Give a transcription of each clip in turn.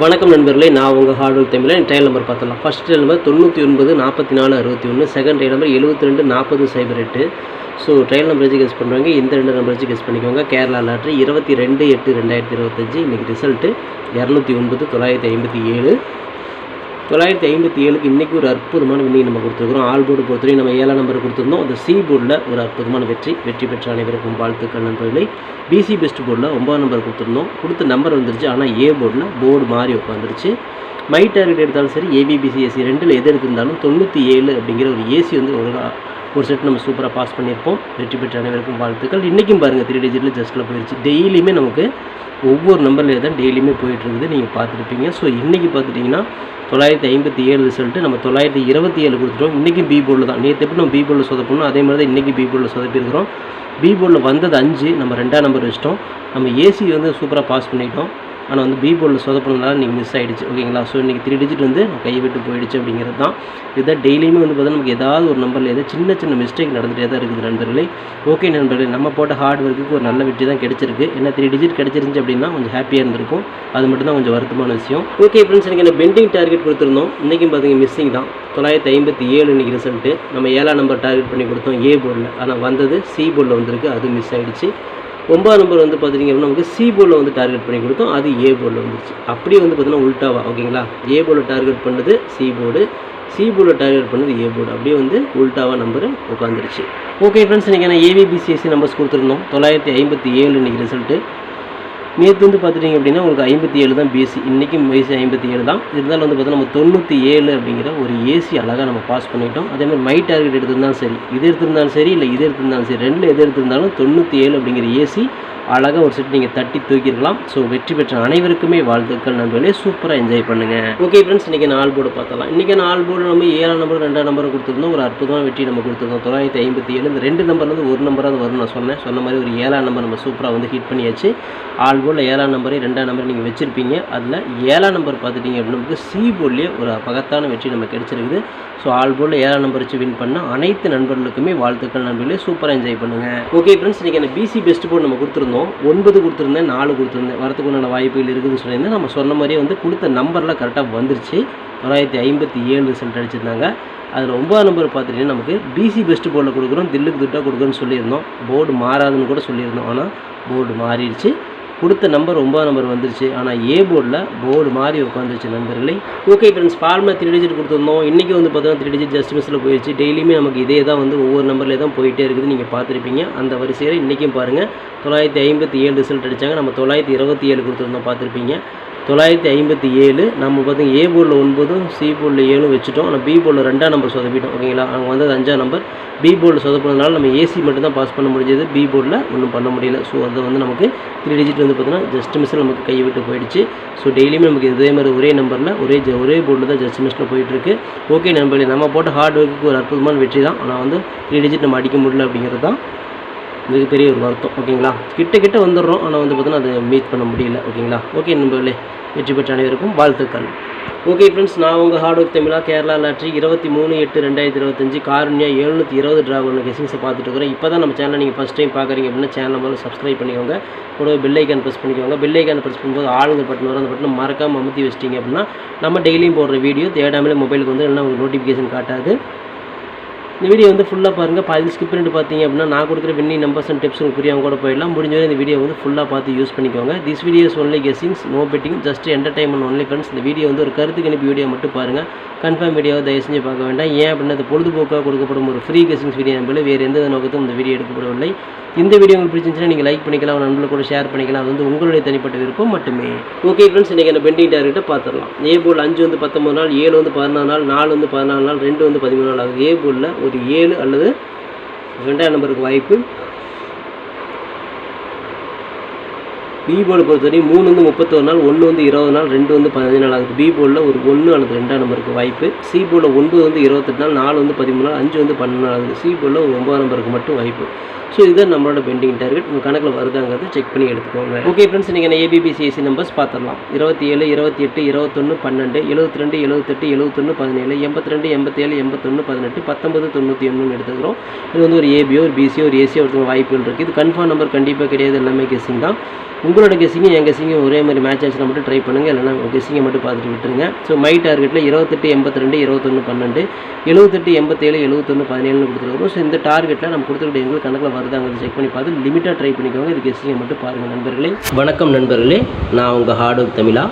வணக்கம் நண்பர்களே, நான் உங்கள் ஹார்ட்வேர் தமிழில் ட்ரையல் நம்பர் பார்த்துடலாம். First trial number 99 44 61, second trial number 72 40 08. So trial number வச்சு கெஸ் பண்ணுறாங்க. இந்த ரெண்டு நம்பர் வச்சு கெஸ் பண்ணிக்கோங்க. கேரளா லாட்ரி 22/8/2025. இன்றைக்கி ரிசல்ட்டு 209 957. 957க்கு இன்றைக்கி ஒரு அற்புதமான வின்னிங் நம்ம கொடுத்துருக்குறோம். ஆல் போர்டு பொறுத்தவரையும் நம்ம 7ஆம் நம்பர் கொடுத்துருந்தோம். அந்த சி போர்டில் ஒரு அற்புதமான வெற்றி பெற்ற அனைவருக்கும் வாழ்த்துக்கள் நண்பர்களே. பிசி பெஸ்ட் போர்டில் 9ஆம் நம்பர் கொடுத்துருந்தோம். கொடுத்த நம்பர் வந்துருச்சு. ஆனால் ஏ போர்டில் போர்டு மாறி உட்காந்துருச்சு. மை டார்கெட் எடுத்தாலும் சரி, ஏபிபிசி ஏசி ரெண்டில் எது எடுத்திருந்தாலும் 97 அப்படிங்கிற ஒரு ஏசி வந்து ஒரு செட் நம்ம சூப்பராக பாஸ் பண்ணியிருப்போம். வெற்றி பெற்ற அனைவருக்கும் வாழ்த்துக்கள். இன்றைக்கும் பாருங்கள் 3 டிஜிட்டில் ஜஸ்ட்டில் போயிடுச்சு. டெய்லியுமே நமக்கு ஒவ்வொரு நம்பரில் தான் டெய்லியுமே போயிட்டுருக்குது. நீங்கள் பார்த்துருப்பீங்க. ஸோ இன்றைக்கி பார்த்துட்டிங்கன்னா 957 ரிசல்ட்டு நம்ம 927 கொடுத்துட்டோம். இன்றைக்கி பி போர்டில் தான். நேற்று எப்படி நம்ம பி போர்டில் சொதப்பணும், அதே மாதிரி தான் இன்றைக்கி பி போர்டில் சொதப்பியிருக்கிறோம். பி போர்டில் வந்தது 5, நம்ம 2ஆம் நம்பர் வச்சிட்டோம். நம்ம ஏசி வந்து சூப்பராக பாஸ் பண்ணிட்டோம். ஆனால் வந்து பி போர்டில் சொதப்பினதுனால இன்றைக்கி மிஸ் ஆகிடுச்சு. ஓகேங்களா? ஸோ இன்றைக்கி 3 டிஜிட் வந்து கையை விட்டு போயிடுச்சு அப்படிங்கிறது தான். இதுதான் டெய்லியுமே வந்து பார்த்தா நமக்கு ஏதாவது ஒரு நம்பரில் ஏதாவது சின்ன மிஸ்டேக் நடந்துகிட்டே தான் இருக்குது நண்பர்களே. ஓகே நண்பர்களே, நம்ம போட்ட ஹார்ட் ஒர்க்குக்கு ஒரு நல்ல வெற்றி தான் கிடச்சிருக்கு. ஏன்னா 3 டிஜிட் கிடச்சிருந்துச்சு அப்படின்னா கொஞ்சம் ஹாப்பியாக இருந்திருக்கும். அது மட்டும் தான் கொஞ்சம் வருத்தமான விஷயம். ஓகே ஃப்ரெண்ட்ஸ், எனக்கு என்ன பெண்டிங் டார்கெட் கொடுத்துருந்தோம். இன்றைக்கும் பார்த்தீங்க மிஸ்ஸிங் தான். 957 இன்றைக்கி ரிசல்ட்டு. நம்ம 7ஆம் நம்பர் டார்கெட் பண்ணி கொடுத்தோம் ஏ போர்டில். ஆனால் வந்தது சி போர்டில் வந்திருக்கு. அது மிஸ் ஆகிடுச்சு. 9ஆம் நம்பர் வந்து பார்த்திங்க அப்படின்னா நமக்கு சி போர்டில் வந்து டார்கெட் பண்ணி கொடுத்தோம். அது ஏ போர்டில் வந்துருச்சு. அப்படியே வந்து பார்த்தீங்கன்னா உல்ட்டாவா. ஓகேங்களா? ஏ போர்டில் டார்கெட் பண்ணது சி போர்டு, சி போர்டில் டார்கெட் பண்ணது ஏ போர்டு. அப்படியே வந்து உல்ட்டாவா நம்பர் உட்காந்துருச்சு. ஓகே ஃப்ரெண்ட்ஸ், இன்றைக்கி நான் ஏபிபிசிஎஸ்சி நம்பர்ஸ் கொடுத்துருந்தோம். 957 இன்றைக்கி ரிசல்ட்டு. நேற்று வந்து பார்த்துட்டிங்க அப்படின்னா உங்களுக்கு 57 தான் பிசி. இன்றைக்கும் பிசி 57 தான். இருந்தாலும் வந்து பார்த்தீங்கன்னா நம்ம 97 அப்படிங்கிற ஒரு ஏசி அழகாக நம்ம பாஸ் பண்ணிட்டோம். அதேமாதிரி மை டார்கெட் எடுத்திருந்தாலும் சரி, இது எடுத்திருந்தாலும் சரி, இல்லை இது எடுத்திருந்தாலும் சரி, ரெண்டில் எது எடுத்திருந்தாலும் 97 அப்படிங்கிற ஏசி அழகாக ஒரு செட் நீங்கள் தட்டி தூக்கிடலாம். ஸோ வெற்றி பெற்ற அனைவருக்குமே வாழ்த்துக்கள் நண்பர்களே. சூப்பராக என்ஜாய் பண்ணுங்கள். ஓகே ஃப்ரெண்ட்ஸ், இன்றைக்கி நான் ஆல் போர்டு பார்த்தலாம். இன்றைக்கி நான் ஆல் போர்டு நம்ம 7ஆம் நம்பர் 2ஆம் நம்பர் கொடுத்துருந்தோம். ஒரு அற்புதமான வெற்றி நம்ம கொடுத்துருந்தோம். 957. இந்த 2 நம்பர்லேருந்து ஒரு நம்பராக வரும். நான் சொன்ன மாதிரி ஒரு 7ஆம் நம்பர் நம்ம சூப்பராக வந்து ஹிட் பண்ணியாச்சு. ஆல் போர்டில் 7ஆம் நம்பர் 2ஆம் நம்பர் நீங்கள் வச்சுருப்பீங்க. அதில் 7ஆம் நம்பர் பார்த்துட்டிங்க அப்படின்னா நமக்கு சி போர்ட்லேயே ஒரு மகத்தான வெற்றி நம்ம கிடச்சிருக்குது. ஸோ ஆல் போர்டில் 7ஆம் நம்பர் வச்சு வின் பண்ண அனைத்து நண்பர்களுக்குமே வாழ்த்துக்கள் நண்பர்களே. சூப்பராக என்ஜாய் பண்ணுங்கள். ஓகே ஃப்ரெண்ட்ஸ், இன்றைக்கி அந்த பிசி பெஸ்ட் போர்டு நம்ம கொடுத்துருந்தோம். 9 கொடுத்துருந்தேன், 4 கொடுத்துருந்தேன். வரத்துக்கு உண்டான வாய்ப்புகள் இருக்குதுன்னு சொல்லியிருந்தேன். நம்ம சொன்ன மாதிரியே வந்து கொடுத்த நம்பர்லாம் கரெக்டாக வந்துருச்சு. 957 ரிசல்ட் அடிச்சிருந்தாங்க. அதில் 9ஆம் நம்பர் பார்த்துட்டிங்கன்னா நமக்கு பிசி பெஸ்ட் போர்டில் கொடுக்குறோம், தில்லுக்கு துட்டாக கொடுக்குறோன்னு சொல்லியிருந்தோம். போர்டு மாறாதுன்னு கூட சொல்லியிருந்தோம். ஆனால் போர்டு மாறிடுச்சு. கொடுத்த நம்பர் 9ஆம் நம்பர் வந்துருச்சு. ஆனால் ஏ போர்டில் போர்டு மாதிரி உட்காந்துருச்சு நண்பர்களே. ஓகே ஃப்ரெண்ட்ஸ், ஃபார்முலா 3 டிஜிட் கொடுத்துருந்தோம். இன்றைக்கி வந்து பார்த்தீங்கன்னா 3 டிஜிட் ஜஸ்ட் மிஸ்ஸில் போயிடுச்சு. டெய்லியுமே நமக்கு இதே தான் வந்து ஒவ்வொரு நம்பர்லேயே தான் போயிட்டே இருக்குது. நீங்கள் பார்த்துருப்பீங்க. அந்த வரிசையில் இன்றைக்கும் பாருங்கள் 957 ரிசல்ட் அடித்தாங்க. நம்ம 927 கொடுத்துருந்தோம், பார்த்துருப்பீங்க. 957 நம்ம பார்த்திங்க ஏ போர்டில் 9, சி போர்டில் 7 வச்சுட்டோம். ஆனால் பி போர்டில் 2ஆம் நம்பர் சொதப்பிட்டோம். ஓகேங்களா? அங்கே வந்தது 5ஆம் நம்பர். பி போர்டில் சொதப்பினதுனால நம்ம ஏசி மட்டும் தான் பாஸ் பண்ண முடிஞ்சது. பி போர்டில் ஒன்றும் பண்ண முடியல. ஸோ அது வந்து நமக்கு 3 டிஜிட் வந்து பார்த்தீங்கன்னா ஜஸ்ட் மிஸ்ஸில் நமக்கு கையை விட்டு போயிடுச்சு. ஸோ டெய்லியுமே நமக்கு இதே மாதிரி ஒரே நம்பரில் ஒரே போர்டில் தான் ஜஸ்ட் மிஸ்ஸில் போயிட்டுருக்கு. ஓகே நண்பர்களே, நம்ம போட்ட ஹார்ட் ஒர்க்குக்கு ஒரு அற்புதமான வெற்றி தான். ஆனால் வந்து 3 டிஜிட் நம்ம அடிக்க முடியல அப்படிங்கிறது தான் மிகப்பெரிய ஒரு வருத்தம். ஓகேங்களா? கிட்ட வந்துடுறோம். ஆனால் வந்து பார்த்தீங்கன்னா அதை மீட் பண்ண முடியல. ஓகேங்களா? ஓகே நண்பர்களே, வெற்றி பெற்ற அனைவருக்கும் வாழ்த்துக்கள். ஓகே ஃப்ரெண்ட்ஸ், நான் உங்கள் ஹார்ட் ஒர்க் தமிழா. கேரளா லாட்ரி 23/8/2025 காருண்யா 720 டிரா ஒன்று கெஸிங்ஸை பார்த்துட்டு இருக்கிறேன். இப்போ தான் நம்ம சேனலை நீங்கள் ஃபஸ்ட் டைம் பார்க்குறீங்க அப்படின்னா சேனல் முதல்ல சப்ஸ்கிரைப் பண்ணிக்கோங்க. கூட பெல் ஐக்கான் ப்ரெஸ் பண்ணிக்கோங்க. பெல் ஐக்கான் ப்ரெஸ் பண்ணும்போது ஆளுங்க பட்டன் வரும். அந்த பட்டனை மறக்காமல் அமுத்தி வச்சிட்டிங்க அப்படின்னா நம்ம டெய்லியும் போடுற வீடியோ தேடாமலே மொபைலுக்கு வந்து இல்லைன்னா உங்களுக்கு நோட்டிஃபிகேஷன் காட்டாது. இந்த வீடியோ வந்து ஃபுல்லாக பாருங்கள். பாதி ஸ்கிப் பண்ணிட்டு பார்த்தீங்க அப்படின்னா நான் கொடுக்குற வின்னிங் நம்பர்ஸ் அண்ட் டிப்ஸ் உங்களுக்கு புரியாமல் கூட போயிடலாம். முடிஞ்சவரை இந்த வீடியோ வந்து ஃபுல்லாக பார்த்து யூஸ் பண்ணிக்கோங்க. This videos only guessings, no betting, just entertainment only friends. இந்த வீடியோ வந்து ஒரு கருத்து கணிப்பு வீடியோ மட்டும் பாருங்கள். கன்ஃபார்ம் வீடியோவை தயவு செஞ்சு பார்க்க வேண்டாம். ஏன் அப்படின்னா அது பொழுதுபோக்காக கொடுக்கப்படும் ஒரு ஃப்ரீ கெஸிங்ஸ் வீடியோ நம்பளே வேறு எந்த நோக்கத்தும் இந்த வீடியோ எடுக்கப்படவில்லை. இந்த வீடியோ உங்களுக்கு பிடிச்சிருந்துச்சுன்னா நீங்கள் லைக் பண்ணிக்கலாம், நண்பர்களுக்கு கூட ஷேர் பண்ணிக்கலாம். அது வந்து உங்களுடைய தனிப்பட்ட விருப்பம் மட்டுமே. ஓகே ஃப்ரெண்ட்ஸ், இன்றைக்கி அந்த பெண்டிங் டார்கெட்டை பார்த்துடலாம். ஏ போர்டில் 5 வந்து 19 நாள், 7 வந்து 14 நாள், 4 வந்து 14 நாள், 2 வந்து 13 நாள் ஆகுது. ஏ போர்டில் ஒரு 7 அல்லது 2ஆம் நம்பருக்கு வாய்ப்பு. பி போர்டு பொறுத்தவரை 3 வந்து 31 நாள், 1 வந்து 20 நாள், 2 வந்து 15 நாள் ஆகுது. பி போர்டில் ஒரு 1 அல்லது 2ஆம் நம்பருக்கு வாய்ப்பு. சி போர்டில் 9 வந்து 28 நாள், 4 வந்து 13 நாள், 5 வந்து 12 நாள் ஆகுது. சி போர்டில் ஒரு 9ஆம் நம்பருக்கு மட்டும் வாய்ப்பு. ஸோ இதுதான் நம்மளோட பெண்டிங் டார்கெட். உங்கள் கணக்கில் வருதாங்கிறது செக் பண்ணி எடுத்துக்கோங்க. ஓகே ஃப்ரெண்ட்ஸ், இன்றைக்கி நான் ஏபிபிசிஎஸ்சி நம்பர்ஸ் பார்த்துடலாம். 27, 28, 21, 12, 72, 78, 71, 17, 82, 87, 81, 18, 19, 91 எடுத்துக்கிறோம். இது வந்து ஒரு ஏபியோ, ஒரு பிசியோ, ஒரு ஏசியோ ஒருத்தவங்க வாய்ப்புகள் இருக்குது. இது கன்ஃபார்ம் நம்பர் கண்டிப்பாக கிடையாது. எல்லாமே கெஸ்ஸிங் தான். உங்கள் உங்களோட கெஸ்ஸிங்கும் என் கெஸ்ஸிங்கும் ஒரே மாதிரி மேட்ச் ஆச்சுன்னா மட்டும் ட்ரை பண்ணுங்கள், இல்லைனா கெஸ்ஸிங்கை மட்டும் பார்த்துட்டு விட்டுருங்க. ஸோ மை டார்கெட்டில் 28 82 21 12 78 87 71 17 கொடுத்துருக்கோம். ஸோ இந்த டார்கெட்டில் நம்ம கொடுத்துருக்க எங்களுக்கு கணக்கில் வருதாங்கிறது செக் பண்ணி பார்த்து லிமிட்டாக ட்ரை பண்ணிக்கோங்க. இது கெஸ்ஸிங்கை மட்டும் பாருங்கள் நண்பர்களே. வணக்கம் நண்பர்களே, நான் உங்கள் ஹார்ட் ஒர்க் தமிழா.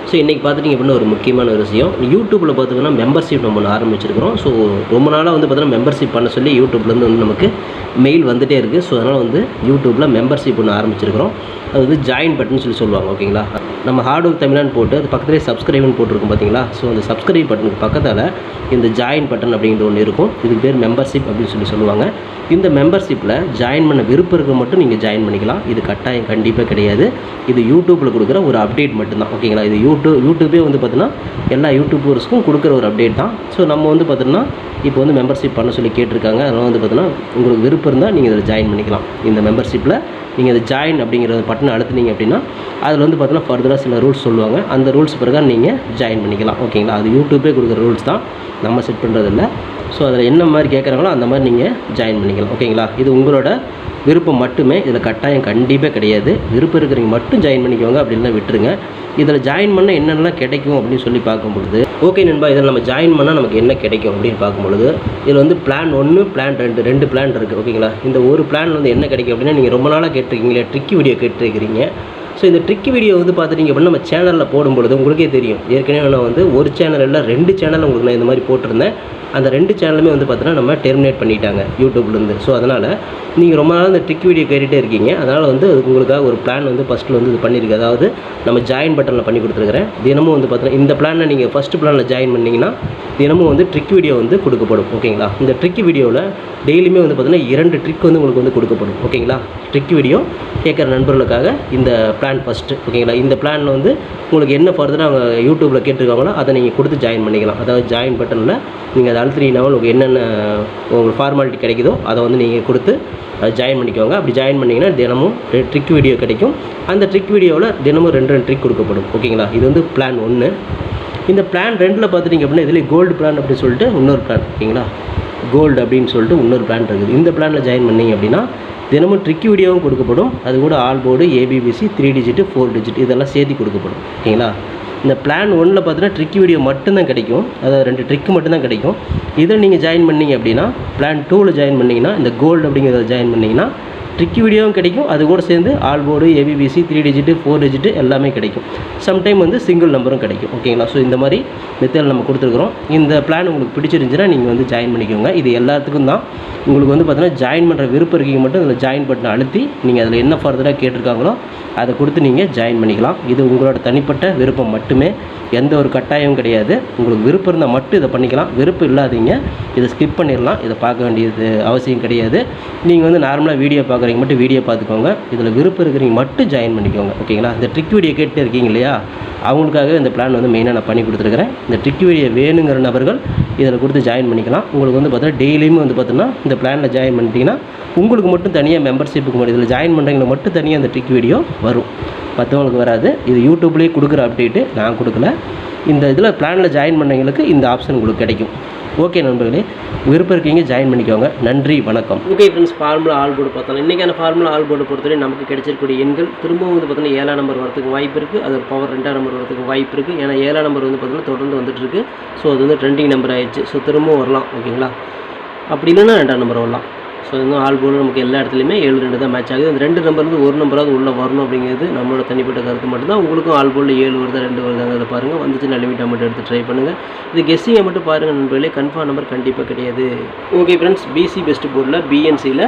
ஸோ இன்றைக்கி பார்த்துட்டிங்க அப்படின்னா ஒரு முக்கியமான ஒரு விஷயம், யூடியூப்பில் பார்த்திங்கன்னா மெம்பர்ஷிப் நம்ம ஒன்று ஆரம்பிச்சிருக்கிறோம். ஸோ ரொம்ப நாளாக வந்து பார்த்தீங்கன்னா மெம்பர்ஷிப் பண்ண சொல்லி யூடியூப்லேருந்து வந்து நமக்கு மெயில் வந்துகிட்டே இருக்குது. ஸோ அதனால் வந்து யூடியூப்பில் மெம்பர்ஷிப் ஒன்று ஆரம்பிச்சிருக்கிறோம். அது வந்து ஜாயின் பட்டன் சொல்லி சொல்லுவாங்க. ஓகேங்களா, நம்ம ஹார்ட் ஒர்க் தமிழான்னு போட்டு அது பக்கத்துலேயே சப்ஸ்கிரைப்னு போட்டிருக்கும் பார்த்தீங்களா. ஸோ அந்த சப்ஸ்கிரைப் பட்டனுக்கு பக்கத்தில் இந்த ஜாயின் பட்டன் அப்படிங்கிற ஒன்று இருக்கும். இதுக்கு பேர் மெம்பர்ஷிப் அப்படின்னு சொல்லி சொல்லுவாங்க. இந்த மெம்பர்ஷிப்பில் ஜாயின் பண்ண விருப்பம் இருக்க மட்டும் நீங்கள் ஜாயின் பண்ணிக்கலாம். இது கட்டாயம் கண்டிப்பாக கிடையாது. இது யூடியூப்பில் கொடுக்குற ஒரு அப்டேட் மட்டும்தான். ஓகேங்களா, இது யூடியூபே வந்து பார்த்தீங்கன்னா எல்லா யூடியூபர்ஸ்க்கும் கொடுக்குற ஒரு அப்டேட் தான். ஸோ நம்ம வந்து பார்த்தீங்கன்னா இப்போ வந்து மெம்பர்ஷிப் பண்ண சொல்லி கேட்டிருக்காங்க. அதனால் வந்து பார்த்தீங்கன்னா உங்களுக்கு விருப்பம் இருந்தால் நீங்கள் இதில் ஜாயின் பண்ணிக்கலாம். இந்த மெம்பர்ஷிப்பில் நீங்கள் அதை ஜாயின் அப்படிங்கிற பட்டனை அழுத்துனீங்க அப்படின்னா அதில் வந்து பார்த்தீங்கன்னா ஃபர்தராக சில ரூல்ஸ் சொல்லுவாங்க. அந்த ரூல்ஸ் பிரகாரம் நீங்கள் ஜாயின் பண்ணிக்கலாம். ஓகேங்களா, அது யூடியூபே கொடுக்குற ரூல்ஸ் தான், நம்ம செட் பண்ணுறதில்ல. ஸோ அதில் என்ன மாதிரி கேட்குறாங்களோ அந்த மாதிரி நீங்கள் ஜாயின் பண்ணிக்கலாம். ஓகேங்களா, இது உங்களோட விருப்பம் மட்டுமே, இதில் கட்டாயம் கண்டிப்பாக கிடையாது. விருப்பம் இருக்கிறவங்க மட்டும் ஜாயின் பண்ணிக்கோங்க, அப்படின்னா விட்டுருங்க. இதில் ஜாயின் பண்ணால் என்னென்னலாம் கிடைக்கும் அப்படின்னு சொல்லி பார்க்கும்பொழுது, ஓகே நண்பா, இதில் நம்ம ஜாயின் பண்ணால் நமக்கு என்ன கிடைக்கும் அப்படின்னு பார்க்கும்பொழுது, இதில் வந்து பிளான் 1 பிளான் 2 2 பிளான் இருக்குது. ஓகேங்களா, இந்த ஒரு பிளான் வந்து என்ன கிடைக்கும் அப்படின்னா, நீங்கள் ரொம்ப நாளாக கேட்டிருக்கீங்களே ட்ரிக்கி வீடியோ கேட்டிருக்கிறீங்க. ஸோ இந்த ட்ரிக்கி வீடியோ வந்து பார்த்துட்டிங்க அப்படின்னா நம்ம சேனலில் போடும்பொழுது உங்களுக்கே தெரியும். ஏற்கனவே நான் வந்து ஒரு சேனல் இல்லை 2 சேனல் உங்களுக்கு நான் இந்த மாதிரி போட்டிருந்தேன். அந்த 2 சேனலுமே வந்து பார்த்தீங்கன்னா நம்ம டெர்மினேட் பண்ணிட்டாங்க யூடியூப்லேருந்து. ஸோ அதனால் நீங்கள் ரொம்ப நாள் இந்த ட்ரிக் வீடியோ கேட்டுகிட்டே இருக்கீங்க. அதனால் வந்து உங்களுக்காக ஒரு பிளான் வந்து ஃபஸ்ட்டில் வந்து இது பண்ணியிருக்கு. அதாவது நம்ம ஜாயின் பட்டனில் பண்ணி கொடுத்துருக்குறேன். தினமும் வந்து பார்த்தீங்கன்னா இந்த பிளானை நீங்கள் ஃபஸ்ட்டு பிளானில் ஜாயின் பண்ணிங்கன்னா தினமும் வந்து ட்ரிக் வீடியோ வந்து கொடுக்கப்படும். ஓகேங்களா, இந்த ட்ரிக் வீடியோவில் டெய்லியுமே வந்து பார்த்தீங்கன்னா 2 ட்ரிக் வந்து உங்களுக்கு வந்து கொடுக்கப்படும். ஓகேங்களா, ட்ரிக் வீடியோ கேட்குற நண்பர்களுக்காக இந்த பிளான் ஃபஸ்ட்டு. ஓகேங்களா, இந்த பிளானில் வந்து உங்களுக்கு என்ன ஃபர்தராக அவங்க யூடியூப்பில் கேட்டிருக்காங்களோ அதை நீங்கள் கொடுத்து ஜாயின் பண்ணிக்கலாம். அதாவது ஜாயின் பட்டனில் நீங்கள் அதை அழுத்தினீங்கன்னா உங்களுக்கு என்னென்ன உங்களுக்கு ஃபார்மாலிட்டி கிடைக்குதோ அதை வந்து நீங்கள் கொடுத்து ஜாயின் பண்ணிக்கோங்க. அப்படி ஜாயின் பண்ணிங்கன்னா தினமும் ட்ரிக் வீடியோ கிடைக்கும். அந்த ட்ரிக் வீடியோவில் தினமும் 2 ட்ரிக் கொடுக்கப்படும். ஓகேங்களா, இது வந்து பிளான் 1. இந்த பிளான் 2ல் பார்த்துட்டிங்க அப்படின்னா இதில் கோல்டு பிளான் அப்படின்னு சொல்லிட்டு இன்னொரு பிளான். ஓகேங்களா, கோல்டு அப்படின்னு சொல்லிட்டு இன்னொரு பிளான் இருக்குது. இந்த பிளானில் ஜாயின் பண்ணிங்க அப்படின்னா தினமும் ட்ரிக் வீடியோவும் கொடுக்கப்படும். அது கூட all board, ABBC, 3 digit 4 digit இதெல்லாம் சேர்த்து கொடுக்கப்படும். ஓகேங்களா, இந்த பிளான் 1ல் பார்த்தீங்கன்னா ட்ரிக் வீடியோ மட்டும்தான் கிடைக்கும். அதாவது 2 ட்ரிக்கு மட்டும்தான் கிடைக்கும். இதில் நீங்கள் ஜாயின் பண்ணிங்க அப்படின்னா பிளான் 2ல் ஜாயின் பண்ணிங்கன்னா இந்த கோல்டு அப்படிங்கிறத ஜாயின் பண்ணிங்கன்னா ட்ரிக் வீடியோவும் கிடைக்கும். அது கூட சேர்ந்து all board, ABBC, 3 digit 4 digit எல்லாமே கிடைக்கும். சம்டைம் வந்து சிங்கிள் நம்பரும் கிடைக்கும். ஓகேங்களா, ஸோ இந்த மாதிரி மெத்தட் நம்ம கொடுத்துருக்குறோம். இந்த பிளான் உங்களுக்கு பிடிச்சிருந்துச்சுன்னா நீங்கள் வந்து ஜாயின் பண்ணிக்கோங்க. இது எல்லாத்துக்கும் தான். உங்களுக்கு வந்து பார்த்தீங்கன்னா ஜாயின் பண்ணுற விருப்பம் இருக்கீங்க மட்டும் அதில் ஜாயின் பட்டனை அழுத்தி நீங்கள் அதில் என்ன ஃபர்தராக கேட்டிருக்காங்களோ அதை கொடுத்து நீங்கள் ஜாயின் பண்ணிக்கலாம். இது உங்களோட தனிப்பட்ட விருப்பம் மட்டுமே, எந்த ஒரு கட்டாயமும் கிடையாது. உங்களுக்கு விருப்பம் இருந்தால் மட்டும் இதை பண்ணிக்கலாம். விருப்பம் இல்லாதீங்க இதை ஸ்கிப் பண்ணிடலாம். இதை பார்க்க வேண்டியது அவசியம் கிடையாது. நீங்கள் வந்து நார்மலாக வீடியோ பார்க்குறீங்க மட்டும் வீடியோ பார்த்துக்கோங்க. இதில் விருப்பம் இருக்கிறீங்க மட்டும் ஜாயின் பண்ணிக்கோங்க. ஓகேங்களா, இந்த ட்ரிக் வீடியோ கேட்டு இருக்கீங்க இல்லையா, அவங்களுக்காகவே இந்த பிளான் வந்து மெயினாக நான் பண்ணி கொடுத்துருக்குறேன். இந்த ட்ரிக் வீடியோ வேணுங்கிற நபர்கள் இதில் கொடுத்து ஜாயின் பண்ணிக்கலாம். உங்களுக்கு வந்து பார்த்தீங்கன்னா டெய்லியுமே வந்து பார்த்தீங்கன்னா இந்த பிளானில் ஜாயின் பண்ணிட்டீங்கன்னா உங்களுக்கு மட்டும் தனியாக மெம்பர்ஷிப்புக்கு மட்டும் இதில் ஜாயின் பண்ணுறவங்களுக்கு மட்டும் தனியாக இந்த ட்ரிக் வீடியோ வரும், மற்றவங்களுக்கு வராது. இது யூடியூப்லேயே கொடுக்குற அப்டேட்டு, நான் கொடுக்கல. இந்த இதில் பிளானில் ஜாயின் பண்ணவங்களுக்கு இந்த ஆப்ஷன் உங்களுக்கு கிடைக்கும். ஓகே நண்பர்களே, விருப்பம் இருக்கீங்க ஜாயின் பண்ணிக்கோங்க. நன்றி, வணக்கம். Okay friends, formula all board பார்த்தோம். இன்றைக்கான ஃபார்முலா ஆல் போர்டு பொறுத்தவரை நமக்கு கிடைச்சிருக்கக்கூடிய எண்கள் திரும்பவும் வந்து பார்த்தீங்கன்னா 7ஆம் நம்பர் வரதுக்கு வாய்ப்பு இருக்குது. அது பவர் 2ஆம் நம்பர் வரதுக்கு வாய்ப்பு இருக்குது. ஏன்னா 7ஆம் நம்பர் வந்து பார்த்தீங்கன்னா தொடர்ந்து வந்துட்டு இருக்குது. ஸோ அது வந்து ட்ரெண்டிங் நம்பர் ஆயிடுச்சு. ஸோ திரும்பவும் வரலாம். ஓகேங்களா, அப்படி இல்லைன்னா 2ஆம் நம்பர் வரலாம். ஸோ இன்னும் ஆல் போர்டு நமக்கு எல்லா இடத்துலையுமே 7-2 தான் மேட்ச் ஆகுது. அந்த 2 நம்பர்லேருந்து ஒரு நம்பராவது உள்ளே வரணும் அப்படிங்கிறது நம்மளோட தனிப்பட்ட கருத்து மட்டும்தான். உங்களுக்கும் ஆல் போர்டில் 7 வருதா 2 வருதாங்கிறத பாருங்கள். வந்துச்சுன்னா லிமிட்டாக மட்டும் எடுத்து ட்ரை பண்ணுங்கள். இது கெஸ்ஸிங்கை மட்டும் பாருங்கள் நண்பர்களே, கன்ஃபார்ம் நம்பர் கண்டிப்பாக கிடையாது. ஓகே ஃப்ரெண்ட்ஸ், பிசி பெஸ்ட் போர்டில் பிஎன்சியில்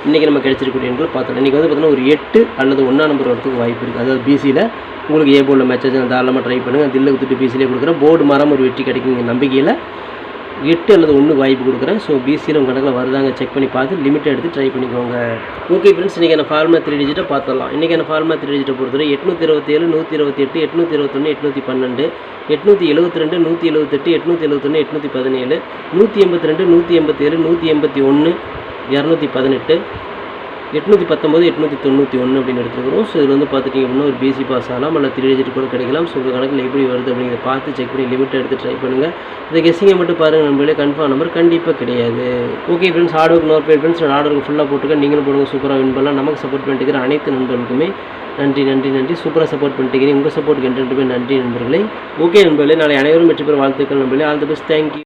இன்றைக்கி நம்ம கிடைச்சிருக்கூடிய எண்கள் பார்த்தோம். இன்றைக்கி வந்து பார்த்தீங்கன்னா ஒரு 8 அல்லது 1ஆம் நம்பர் வரதுக்கு வாய்ப்பு இருக்குது. அதாவது பிசியில் உங்களுக்கு ஏ போர்டில் மேட்ச் ஆச்சு தாராளமாக ட்ரை பண்ணுங்கள். தில்லுக்கு திட்டு பிசிலே கொடுக்குறேன். போர்டு மரம் ஒரு வெற்றி கிடைக்குங்க நம்பிக்கையில் 8 அல்லது 1 வாய்ப்பு கொடுக்குறேன். ஸோ பிசியில் உங்கள் கணக்கில் வருதாங்க செக் பண்ணி பார்த்து லிமிட்டை எடுத்து ட்ரை பண்ணிக்கோங்க. ஓகே ஃப்ரெண்ட்ஸ், இன்றைக்கான ஃபார்முலா 3 டிஜிட்டை பார்த்துடலாம். இன்றைக்கான ஃபார்முலா 3 டிஜிட்டை பொறுத்தவரை 827 128 821 812 872 178 871 817 182 187 181 218 819 891 அப்படின்னு எடுத்துக்கிறோம். ஸோ இதில் வந்து பார்த்துட்டிங்க அப்படின்னா ஒரு பிசி பாஸ் ஆகலாம், அல்ல 3 டிஜிட் கூட கிடைக்கலாம். ஸோ உங்கள் கணக்கில் எப்படி வருது அப்படிங்கிறத பார்த்து செக் பண்ணி லிமிட்டை எடுத்து ட்ரை பண்ணுங்கள். இதை கெஸ்ஸிங்கை மட்டும் பாருங்கள் நண்பர்களே, கன்ஃபார்ம் நம்பர் கண்டிப்பாக கிடையாது. Okay friends, hard work note pad friends, ஆர்டருக்கு ஃபுல்லாக போட்டுக்க நீங்களும் போடுங்க, சூப்பராக வின் பண்ணலாம். நமக்கு சப்போர்ட் பண்ணிட்டு இருக்கிற அனைத்து நண்பர்களுக்குமே நன்றி நன்றி நன்றி. சூப்பராக சப்போர்ட் பண்ணிட்டீங்க. உங்கள் சப்போர்ட்டுக்கு என்றென்றுமே நன்றி நண்பர்களே. ஓகே நண்பர்களே, நாளை அனைவரும் வெற்றி பெற வாழ்த்துக்கள் நண்பர்களே. All the best. தேங்க்யூ.